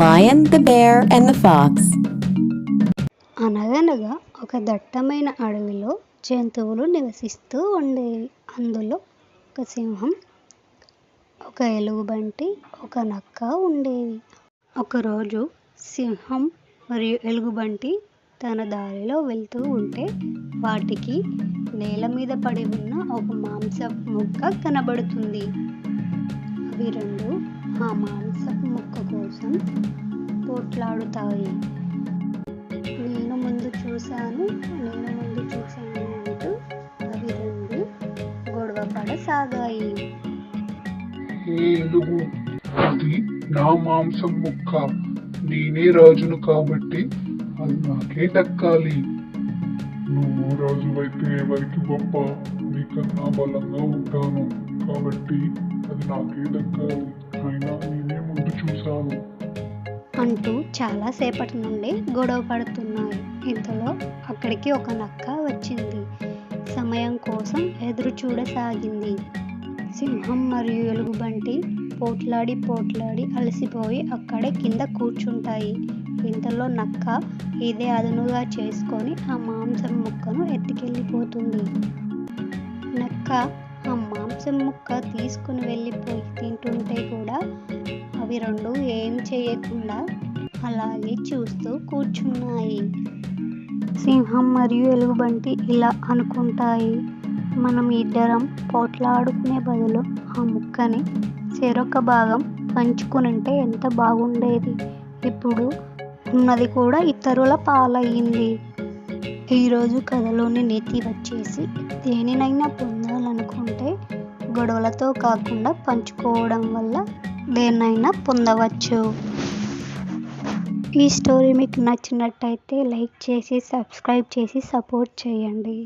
Lion, the Bear, and the Fox. అనగనగా ఒక దట్టమైన అడవిలో జంతువులు నివసిస్తూ ఉండేవి. అందులో ఒక సింహం, ఒక ఎలుగుబంటి, ఒక నక్క ఉండేవి. ఒకరోజు సింహం మరియు ఎలుగుబంటి తన దారిలో వెళ్తూ ఉంటే వాటికి నేల మీద పడి ఉన్న ఒక మాంసం ముక్క కనబడుతుంది. అవి రెండు ఆ మాంసపు ముక్క కోసం పోట్లాడుతాయి. నేను ముందు చూశాను అంటూ అవి రెండు గొడవ పడసాగాయి. ఏలుగు, అది నా మాంసం ముక్క. నేనే రాజును కాబట్టి అది నాకే దక్కాలి. నువ్వు రాజు అయితే ఎవరికి గొప్ప? నీకన్నా బలంగా ఉంటాను కాబట్టి అది నాకే దక్కాలి. అయినా నేనే ముందు చూశాను అంటూ చాలాసేపటి నుండి గొడవ పడుతున్నాయి. ఇంతలో అక్కడికి ఒక నక్క వచ్చింది. సమయం కోసం ఎదురు చూడసాగింది. సింహం మరియు ఎలుగుబంటి పోట్లాడి అలసిపోయి అక్కడే కింద కూర్చుంటాయి. ఇంతలో నక్క ఇదే అదనుగా చేసుకొని ఆ మాంసం ముక్కను ఎత్తుకెళ్ళిపోతుంది. నక్క ఆ మాంసం ముక్క తీసుకుని వెళ్ళిపోయి తింటుంటే కూడా అవి రెండు ఏం చేయకుండా అలాగే చూస్తూ కూర్చున్నాయి. సింహం మరియు ఎలుగుబంటి ఇలా అనుకుంటాయి, మనం ఇద్దరం పోట్లాడుకునే బదులు ఆ ముక్కని చెరొక భాగం పంచుకునింటే ఎంత బాగుండేది. ఇప్పుడు ఉన్నది కూడా ఇతరుల పాలయ్యింది. ఈరోజు కథలోని నీతి వచ్చేసి, దేనినైనా పొందాలనుకుంటే గొడవలతో కాకుండా పంచుకోవడం వల్ల దేన్నైనా పొందవచ్చు. ఈ స్టోరీ మీకు నచ్చినట్టయితే లైక్ చేసి సబ్స్క్రైబ్ చేసి సపోర్ట్ చేయండి.